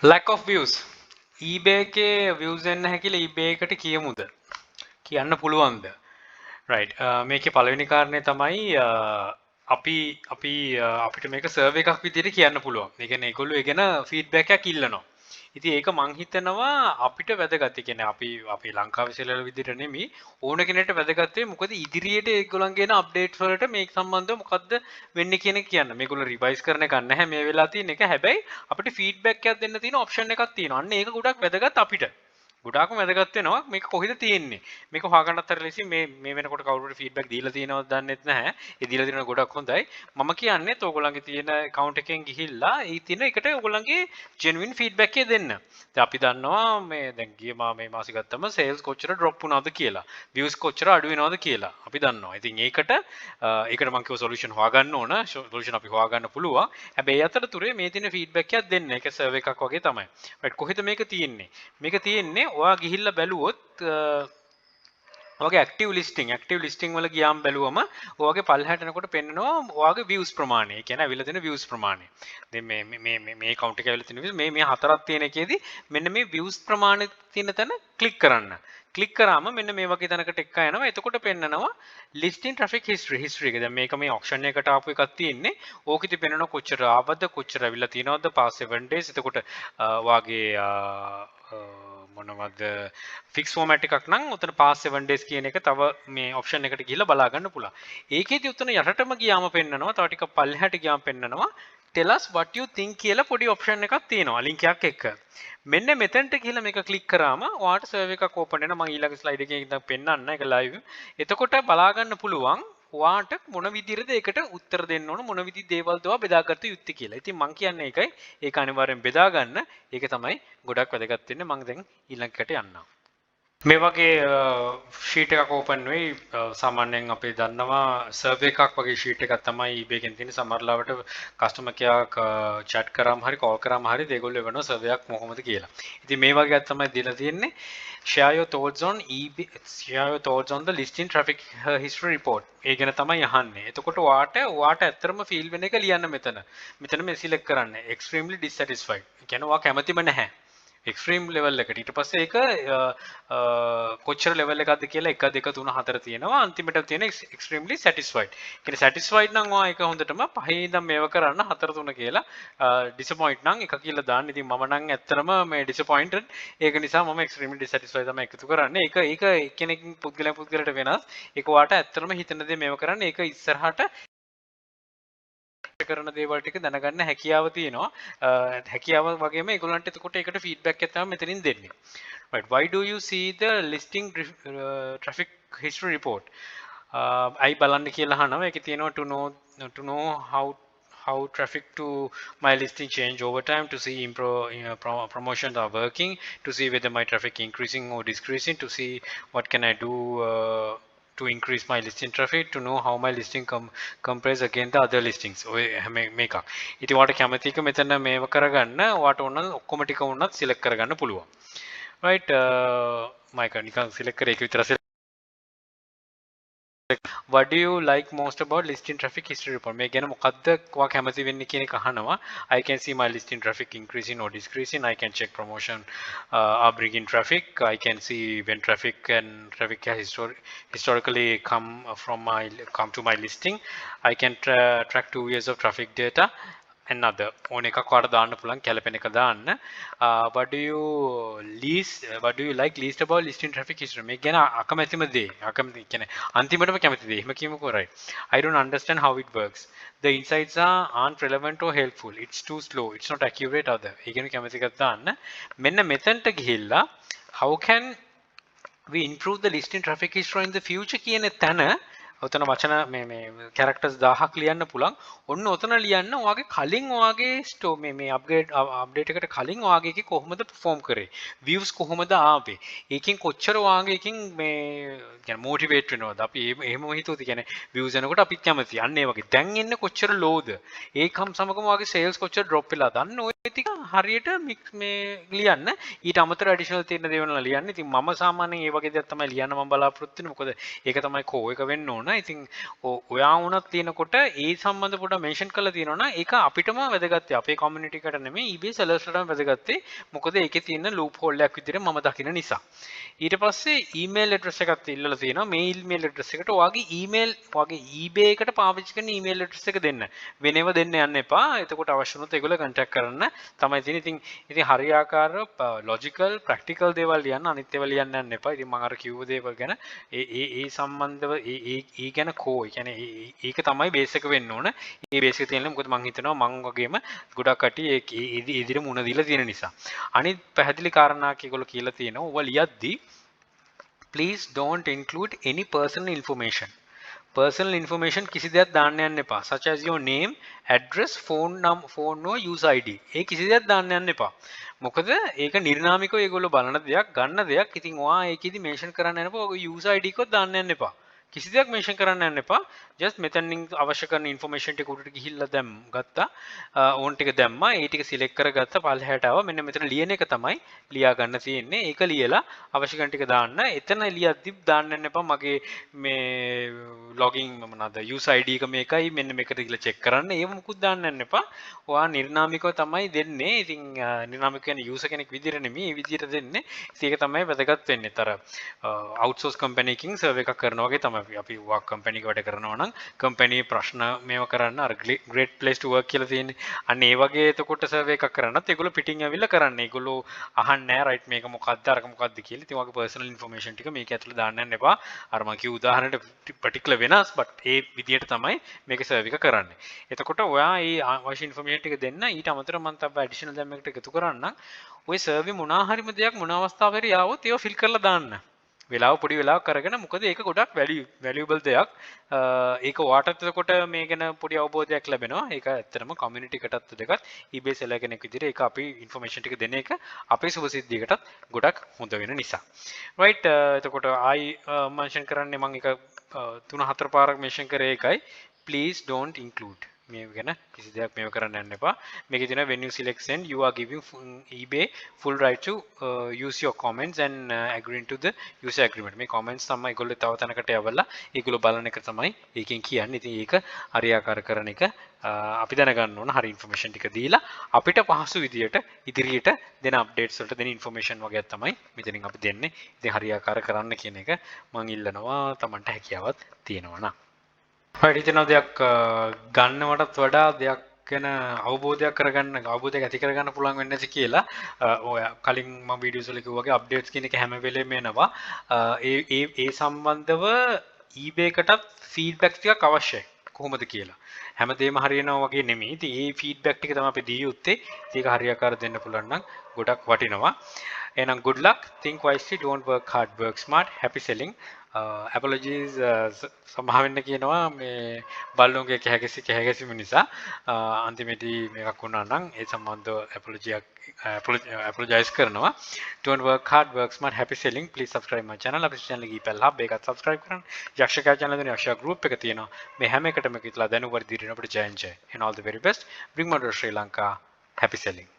lack of views eBay එකේ views එන්න නැහැ කියලා eBay එකට කියමුද කියන්න පුළුවන්ද right මේකේ පළවෙනි කාරණේ තමයි අපිට මේක සර්වර් එකක් විදිහට කියන්න පුළුවන්. ඒ කියන්නේ ඒගොල්ලෝ ඒ ගැන ෆීඩ්බැක් එකක් ඉල්ලනවා. ඉතින් ඒක මං හිතනවා අපිට වැදගත්. ඒ කියන්නේ අපි ලංකාවේ සෙල්ලර විදිහට නෙමෙයි ඕන කෙනෙක්ට වැදගත් වෙයි. මොකද ඉදිරියට ඒගොල්ලන්ගේ එන අප්ඩේට්ස් වලට මේක සම්බන්ධව මොකද්ද වෙන්නේ කියන එක කියන්න. මේගොල්ලෝ රිවයිස් කරන එක නැහැ මේ වෙලාව තියෙන එක. හැබැයි අපිට ෆීඩ්බැක් එකක් දෙන්න තියෙන ඔප්ෂන් එකක් තියෙනවා. අන්න ඒක ගොඩක් වැදගත් අපිට. ගොඩාක්ම වැදගත් වෙනවා මේක කොහෙද තියෙන්නේ මේක හොයාගන්නත් අර ලෙසින් මේ වෙනකොට කවුරුහරි ෆීඩ්බැක් දීලා තියෙනවද දන්නෙත් නැහැ ඒ දීලා තියෙනවා ගොඩක් හොඳයි මම කියන්නේ ඔයගොල්ලන්ගේ තියෙන account එකෙන් ගිහිල්ලා ඒ තියෙන එකට ඔයගොල්ලන්ගේ genuine feedback එක දෙන්න දැන් අපි දන්නවා මේ දැන් ගිය මේ මාසෙ ගත්තම sales කොච්චර drop වුණාද කියලා views කොච්චර අඩු වෙනවද කියලා අපි දන්නවා ඉතින් ඒකට මම කිව්ව solution හොයාගන්න ඕන solution අපි හොයාගන්න පුළුවන් හැබැයි අතරතුරේ මේ තියෙන feedback එකක් දෙන්න ඒක survey එකක් වගේ තමයි right කොහෙද මේක තියෙන්නේ ඔයා ගිහිල්ලා බැලුවොත් ඔයාගේ active listing වල ගියාම බැලුවම ඔයාගේ පල්ලෙහාට යනකොට පෙන්නනවා ඔයාගේ views ප්‍රමාණය. ඒ කියන්නේ අවිල තියෙන views ප්‍රමාණය. දැන් මේ account එකේ අවිල තියෙන views මේ හතරක් තියෙන එකේදී මෙන්න මේ views ප්‍රමාණය තියෙන තැන ක්ලික් කරන්න. ක්ලික් කරාම මෙන්න මේ වගේ තැනකට එක්ක යනවා. එතකොට පෙන්නනවා listing traffic history එක. දැන් මේක මේ auction එකට ආපු එකක් තියෙන්නේ. ඕකෙදි පෙන්නනවා කොච්චර ආවද කොච්චර අවිල තියෙනවද past 7 days. එතකොට ඔයාගේ මොනවද ෆික්ස් ෆෝමැට් එකක් නම් උතන past 7 days කියන එක තව මේ ඔප්ෂන් එකට ගිහිල්ලා බලා ගන්න පුළුවන්. ඒකේදී උතන යටටම ගියාම පෙන්නනවා තව ටිකක් පල්ලෙහාට ගියාම පෙන්නනවා tell us what you think කියලා පොඩි ඔප්ෂන් එකක් තියෙනවා ලින්ක් එකක් එක්ක. මෙන්න මෙතනට ගිහිල්ලා මේක ක්ලික් කරාම ඔයාට සර්වර් එකක් ඕපන් වෙනවා. මම ඊළඟ ස්ලයිඩ් එකේ ඉඳන් පෙන්නන්න ඒක ලයිව්. එතකොට බලා ගන්න පුළුවන් ඔයාට මොන විදිහටද ඒකට උත්තර දෙන්න ඕන මොන විදිහ දේවල්ද ඔයා බෙදාගත්ත යුත්තේ කියලා. ඉතින් මම කියන්නේ ඒකයි. ඒක අනිවාර්යෙන් බෙදා ගන්න. ඒක තමයි ගොඩක් වැදගත් වෙන්නේ. මම දැන් ඊළඟට යන්නම්. මේ වගේ ෂීට් එකක් ඕපන් වෙයි සාමාන්‍යයෙන් අපි දන්නවා සර්වර් එකක් වගේ ෂීට් එකක් තමයි eBay එකෙන් තියෙන සමහරවිට කස්ටමර් කෙයාක් chat කරාම හරි call කරාම හරි ඒගොල්ලෝ වෙනවා සර්වර් එකක් මොකමද කියලා. ඉතින් මේ වගේ තමයි දීලා තියෙන්නේ share your thoughts on eBay share your thoughts on the listing traffic history report. ඒ ගැන තමයි අහන්නේ. එතකොට ඔයාට ඇත්තටම ෆීල් වෙන එක ලියන්න මෙතන මේ සිලෙක්ට් කරන්න. extremely dissatisfied. ඒ කියන්නේ ඔයා කැමතිම නැහැ. extreme level එකට ඊට පස්සේ ඒක කොච්චර level එකක්ද කියලා 1 2 3 4 තියෙනවා අන්තිමට තියෙන extremely satisfied. කියන්නේ satisfied නම් ඔයා ඒක හොඳටම 5 ඉඳන් මේව කරන්න 4 3 කියලා disappoint නම් 1 කියලා දාන්න. ඉතින් මම නම් ඇත්තටම මේ disappointed ඒක නිසා මම extremely dissatisfied තමයි එකතු කරන්නේ. ඒක එක්කෙනෙක්ගෙන් පුද්ගලයට වෙනස්. ඒක ඔයාට ඇත්තටම හිතන දේ මේව කරන්න. ඒක ඉස්සරහට කරන දේවල් ටික දැනගන්න හැකියාව තියෙනවා. හැකියාව වගේම ඒගොල්ලන්ට එතකොට ඒකට ෆීඩ්බැක් එකක් තමයි මෙතනින් දෙන්නේ. Right, why do you see the listing traffic history report? I බලන්න කියලා අහනවා. ඒකේ තියෙනවා to know how traffic to my listing change over time, to see promotions are working, to see whether my traffic increasing or decreasing, to see what can I do to increase my listing traffic, to know how my listing compares against the other listings. මේක. ඉතින් ඔයාලට කැමති එක මෙතන මේව කරගන්න ඔයාලට ඕන ඔක්කොම ටික වුණත් සිලෙක්ට් කරගන්න පුළුවන්. right මම ඒක නිකන් සිලෙක්ට් කරේ ඒක විතර what do you like most about listing traffic history report? මේ ගැන මොකද්ද ඔයා කැමති වෙන්නේ කියන එක අහනවා. I can see my listing traffic increasing or decreasing. I can check promotion are bringing traffic. I can see when traffic has historically come to my listing. I can track 2 years of traffic data. another ඕන එකක් ඔයාලට දාන්න පුළුවන් කැලපෙන එක දාන්න. what do you like least about listing traffic history? මේ ගැන අකමැතිම දේ අකමැති කියන්නේ අන්තිමටම කැමති දේ එහෙම කියමුකෝ. right, I don't understand how it works. The insights aren't relevant or helpful. It's too slow. It's not accurate other. ඒ කියන්නේ කැමති එකක් දාන්න. මෙන්න මෙතනට ගිහිල්ලා how can we improve the listing traffic history in the future කියන තැන ඔතන වචන මේ characters 1000ක් ලියන්න පුළුවන්. ඔන්න ඔතන ලියන්න ඔයාගේ කලින් ඔයාගේ ස්ටෝ මේ අප්ඩේට් එකට කලින් ඔයාගේ එකේ කොහොමද perform කරේ? views කොහොමද ආවේ? ඒකෙන් කොච්චර ඔයාගේ එකෙන් මේ කියන්නේ motivate වෙනවද? අපි එහෙම හිතුවොත් කියන්නේ views එනකොට අපිත් කැමති. අන්න ඒ වගේ. දැන් එන්නේ කොච්චර lowද? ඒකම් සමගම ඔයාගේ sales කොච්චර drop වෙලාද? අන්න ටික හරියට මේ ලියන්න. ඊට අමතරව ඇඩිෂනල් තියෙන දේවල් ලියන්න. ඉතින් මම සාමාන්‍යයෙන් ඒ වගේ දේවල් තමයි ලියන්න මම බලාපොරොත්තු වෙන්නේ. මොකද ඒක තමයි කෝ එක වෙන්න ඕන. ඉතින් ඔයා වුණත් තියෙනකොට ඒ සම්බන්ධ පොඩ්ඩක් මෙන්ෂන් කරලා තියෙනවා නම් ඒක අපිටම වැදගත්. අපේ කමියුනිටි එකට නෙමෙයි eBay sellers-ලටම වැදගත්. මොකද ඒකේ තියෙන ලූප් හෝල් එකක් විදිහට මම දකින නිසා. ඊට පස්සේ ඊමේල් ඇඩ්‍රස් එකක් ඉල්ලලා තියෙනවා. මේ ඊමේල් ඇඩ්‍රස් එකට ඔයාගේ ඊමේල් ඔයාගේ eBay එකට පාවිච්චි කරන ඊමේල් ඇඩ්‍රස් එක දෙන්න. වෙනව දෙන්න යන්න එපා. එතකොට අවශ්‍ය වුණොත් ඒගොල්ලෝ කන්ටැක්ට් කරන්න තමයි තියෙන්නේ. ඉතින් හරියාකාරව ලොජිකල් ප්‍රැක්ටිකල් දේවල් ලියන්න, අනිත් ඒවා ලියන්න යන්න එපා. ඉතින් මම අර කිව්ව දේවල් ගැන ඒ සම්බන්ධව ඒ ගැන කෝ, ඒ කියන්නේ ඒක තමයි බේස් එක වෙන්න ඕන. ඒ බේස් එක තියෙනවා. මොකද මම හිතනවා මම වගේම ගොඩක් කටි ඒ ඉදිරිය මුණ දීලා තියෙන නිසා. අනිත් පැහැදිලි කාරණාවක් ඒගොල්ලෝ කියලා තියෙනවා. ඔබ ලියද්දී please don't include any personal information. Personal information කිසි දෙයක් දාන්න යන්න එපා. Such as your name, address, phone or user ID. ඒ කිසි දෙයක් දාන්න යන්න එපා. මොකද ඒක නිර්නාමිකව ඒගොල්ලෝ බලන දෙයක්, ගන්න දෙයක්. ඉතින් ඔයා ඒකෙදි මෙන්ෂන් කරන්න යන්න එපා. ඔය user ID එකවත් දාන්න යන්න එපා. කිසි දෙයක් මෙන්ෂන් කරන්න යන්න එපා. just මෙතනින් අවශ්‍ය කරන ඉන්ෆර්මේෂන් ටික උඩට ගිහිල්ලා ගත්තා. ඕන් ටික දැම්මා. ඒ ටික සිලෙක්ට් කරගත්තා. පල්ලෙහාට ආවා. මෙන්න මෙතන ලියන එක තමයි ලියා ගන්න තියෙන්නේ. ඒක ලියලා අවශ්‍ය කරන ටික දාන්න. එතන ලියද්දි දාන්න යන්න එපා. මගේ මේ login මොනවාද user ID එක මේකයි මෙන්න මේකට ගිහලා check කරන්න. ඒව මුකුත් දාන්න යන්න එපා. ඔයා නිර්නාමිකව තමයි දෙන්නේ. ඉතින් නිර්නාමික කියන්නේ user කෙනෙක් විදිහට නෙමෙයි. මේ විදිහට දෙන්නේ. ඉතින් ඒක තමයි වැදගත් වෙන්නේ. තර outsource company එකකින් serve එකක් කරනවා වගේ තමයි. අපි work company එක වැඩ කරනවා නම් company ප්‍රශ්න මේව කරන්න අර great place to work කියලා තියෙන්නේ. අන්න ඒ වගේ එතකොට survey එකක් කරන්නත් ඒගොල්ලෝ පිටින් ඇවිල්ලා කරන්නේ. ඒගොල්ලෝ අහන්නේ නැහැ right මේක මොකද්ද අරක මොකද්ද කියලා. ඉතින් ඔයගේ personal information ටික මේක ඇතුළේ දාන්න යන්න එපා. අර මම කිව්ව උදාහරණයට particular වෙනස් but ඒ විදියට තමයි මේක survey එක කරන්නේ. එතකොට ඔයා මේ අවශ්‍ය information ටික දෙන්න. ඊට අමතරව මම තව additional දැන් මේකට එකතු කරන්නම්. ඔය survey මොනවා හරිම දෙයක් මොන අවස්ථාවකරි ආවොත් ඒව fill කරලා දාන්න. වෙලාව පොඩි වෙලාවක් අරගෙන මොකද ඒක ගොඩක් වැලියබල් දෙයක්. ඒක ඔයාටත් එතකොට මේ ගැන පොඩි අවබෝධයක් ලැබෙනවා. ඒක ඇත්තටම කමියුනිටි එකටත් දෙකත් eBay seller කෙනෙක් විදිහට ඒක අපි ඉන්ෆර්මේෂන් ටික දෙන එක අපේ සුබසිද්ධියකටත් ගොඩක් හොඳ වෙන නිසා. right එතකොට ආයි මෙන්ෂන් කරන්නේ මම එක 3-4 පාරක් මෙන්ෂන් කරේ එකයි please don't include මේ ගැන කිසි දෙයක් මේව කරන්න යන්න එපා. මේකේ තියෙනවා when you select send you are giving eBay full right to use your comments and agreeing to the user agreement. මේ comments තමයි ඒගොල්ලෝ තව තැනකට යවලා ඒගොල්ලෝ බලන එක තමයි ඒකෙන් කියන්නේ. ඉතින් ඒක හරියාකාර කරන එක අපි දැනගන්න ඕන. හරි ඉන්ෆර්මේෂන් ටික දීලා අපිට පහසු විදියට ඉදිරියට දෙන අප්ඩේට්ස් වලට දෙන ඉන්ෆර්මේෂන් වගේ තමයි මෙතනින් අපි දෙන්නේ. ඉතින් හරියාකාර කරන්න කියන එක මම ඉල්ලනවා Tamanට හැකියාවක් තියෙනවා නම්. හිතන දෙයක් ගන්නවටත් වඩා දෙයක් ගැන අවබෝධයක් ඇති කරගන්න පුළුවන් වෙන්නේ නැති කියලා ඔය කලින් මම වීඩියෝස් වල කිව්වා වගේ අප්ඩේට්ස් කියන එක හැම වෙලේම එනවා. ඒ සම්බන්ධව eBay එකටත් ෆීඩ්බැක් ටිකක් අවශ්‍යයි. කොහොමද කියලා. හැමදේම හරියනවා වගේ නෙමෙයි. ඉතින් මේ ෆීඩ්බැක් ටික තමයි අපි දී යුත්තේ. ඒක හරියාකාර දෙන්න පුළුවන් නම් ගොඩක් වටිනවා. එහෙනම් good luck, think wisely, don't work hard, work smart, happy selling. apologies සමාවෙන්න කියනවා මේ බල්ලුන්ගේ කැහැගැසීම නිසා අන්තිමේදී මේකක් වුණා නම් ඒ සම්බන්ධව apologize කරනවා. Don't work hard, work smart, happy selling. Please subscribe my channel. අපේ channel එක ඉපැල් hub එකත් subscribe කරන්න. යක්ෂකා channel එකේ යක්ෂා group එක තියෙනවා. මේ හැම එකටම කිතලා දැනුවරදී දිනන අපිට ජය and all the very best. Bring more to Sri Lanka. Happy selling.